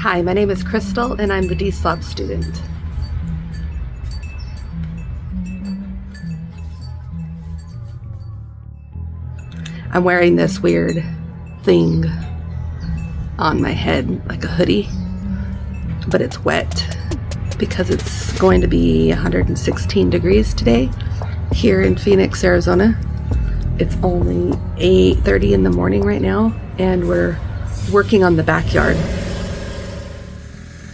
Hi, my name is Crystal and I'm the Deslob student. I'm wearing this weird thing on my head, like a hoodie, but it's wet because it's going to be 116 degrees today here in Phoenix, Arizona. It's only 8:30 in the morning right now and we're working on the backyard.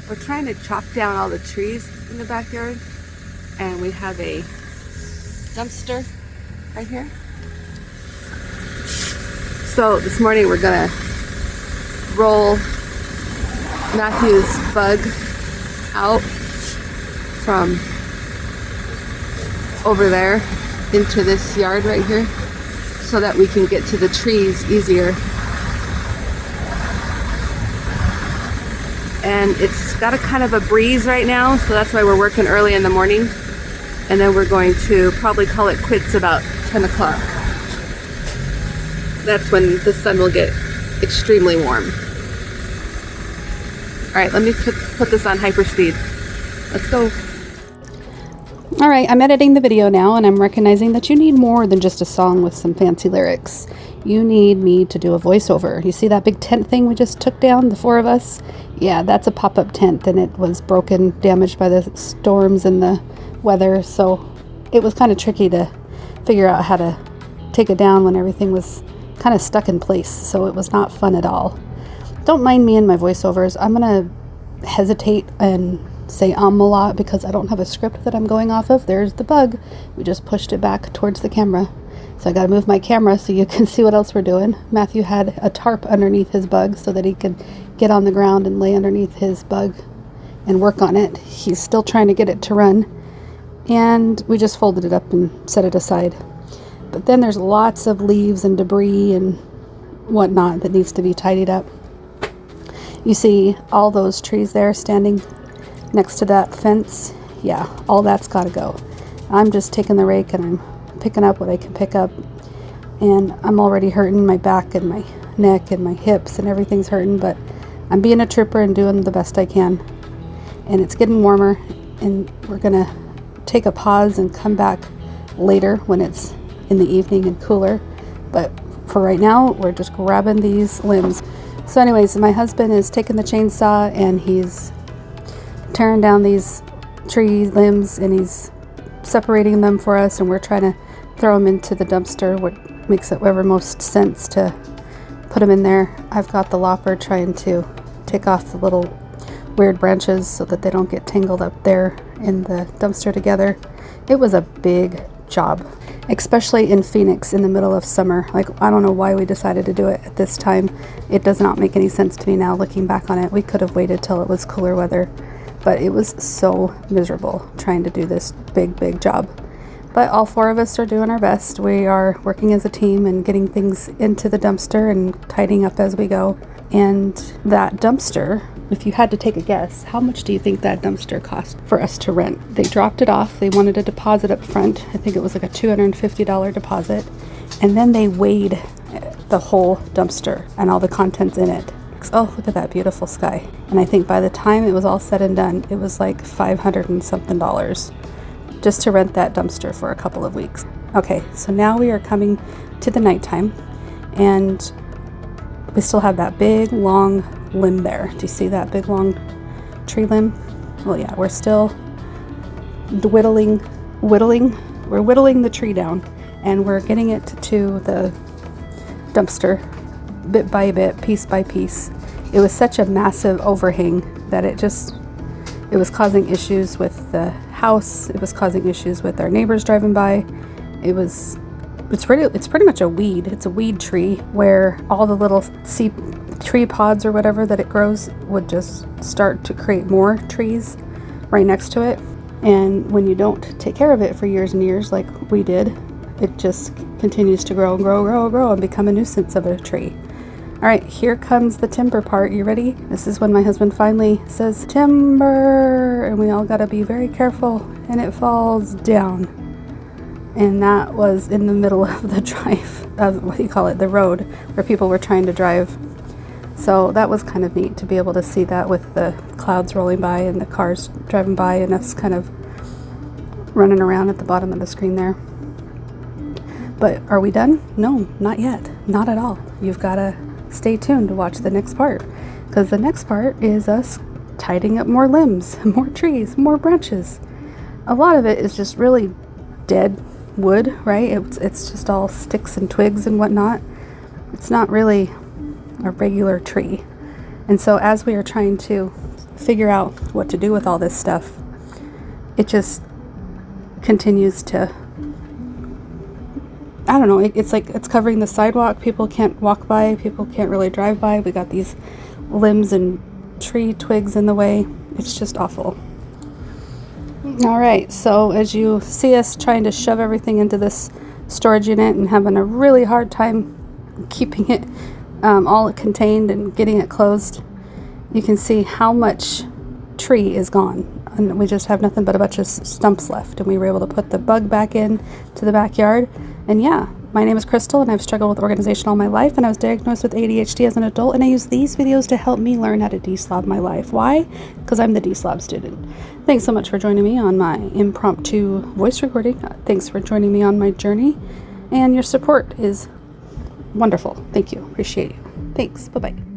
We're trying to chop down all the trees in the backyard, and we have a dumpster right here. So this morning we're gonna roll Matthew's bug out from over there into this yard right here so that we can get to the trees easier. And it's got a kind of a breeze right now, so that's why we're working early in the morning. And then we're going to probably call it quits about 10 o'clock. That's when the sun will get extremely warm. All right, let me put this on hyperspeed. Let's go. All right, I'm editing the video now, and I'm recognizing that you need more than just a song with some fancy lyrics. You need me to do a voiceover. You see that big tent thing we just took down, the four of us? Yeah, that's a pop-up tent, and it was broken, damaged by the storms and the weather, so it was kind of tricky to figure out how to take it down when everything was kind of stuck in place, so it was not fun at all. Don't mind me and my voiceovers. I'm going to hesitate and say a lot because I don't have a script that I'm going off of. There's the bug. We just pushed it back towards the camera. So I got to move my camera so you can see what else we're doing. Matthew had a tarp underneath his bug so that he could get on the ground and lay underneath his bug and work on it. He's still trying to get it to run. And we just folded it up and set it aside. But then there's lots of leaves and debris and whatnot that needs to be tidied up. You see all those trees there standing next to that fence? Yeah, all that's got to go. I'm just taking the rake and I'm picking up what I can pick up, and I'm already hurting my back and my neck and my hips and everything's hurting, but I'm being a trooper and doing the best I can. And it's getting warmer, and we're gonna take a pause and come back later when it's in the evening and cooler, but for right now we're just grabbing these limbs. So anyways, my husband is taking the chainsaw and he's tearing down these tree limbs and he's separating them for us, and we're trying to throw them into the dumpster, what makes it ever most sense to put them in there. I've got the lopper trying to take off the little weird branches so that they don't get tangled up there in the dumpster together. It was a big job, especially in Phoenix in the middle of summer. Like, I don't know why we decided to do it at this time. It does not make any sense to me now looking back on it. We could have waited till it was cooler weather, but it was so miserable trying to do this big job. But all four of us are doing our best. We are working as a team and getting things into the dumpster and tidying up as we go. And that dumpster, if you had to take a guess, how much do you think that dumpster cost for us to rent? They dropped it off. They wanted a deposit up front. I think it was like a $250 deposit. And then they weighed the whole dumpster and all the contents in it. Oh, look at that beautiful sky. And I think by the time it was all said and done, it was like $500 and something just to rent that dumpster for a couple of weeks. Okay, so now we are coming to the nighttime, and we still have that big long limb there. Do you see that big long tree limb? Well, yeah, we're still whittling. We're whittling the tree down, and we're getting it to the dumpster bit by bit, piece by piece. It was such a massive overhang that it was causing issues with the house. It was causing issues with our neighbors driving by. It's pretty much a weed. It's a weed tree where all the little tree pods or whatever that it grows would just start to create more trees right next to it. And when you don't take care of it for years and years like we did, it just continues to grow and grow and become a nuisance of a tree. All right, here comes the timber part. You ready? This is when my husband finally says timber, and we all gotta be very careful, and it falls down. And that was in the middle of the drive, the road, where people were trying to drive So that was kind of neat to be able to see that with the clouds rolling by and the cars driving by and us kind of running around at the bottom of the screen there. But are we done? No, not yet. Not at all. You've got to stay tuned to watch the next part, because the next part is us tidying up more limbs, more trees, more branches. A lot of it is just really dead wood, right? It's just all sticks and twigs and whatnot. It's not really a regular tree. And so as we are trying to figure out what to do with all this stuff, it just continues to, I don't know, it's like it's covering the sidewalk. People can't walk by, people can't really drive by. We got these limbs and tree twigs in the way. It's just awful. All right, so as you see us trying to shove everything into this storage unit and having a really hard time keeping it all contained and getting it closed, you can see how much tree is gone. And we just have nothing but a bunch of stumps left. And we were able to put the bug back in to the backyard. And yeah, my name is Crystal, and I've struggled with organization all my life, and I was diagnosed with ADHD as an adult, and I use these videos to help me learn how to deslob my life. Why? Because I'm the Deslob student. Thanks so much for joining me on my impromptu voice recording. Thanks for joining me on my journey, and your support is wonderful. Thank you. Appreciate you. Thanks. Bye-bye.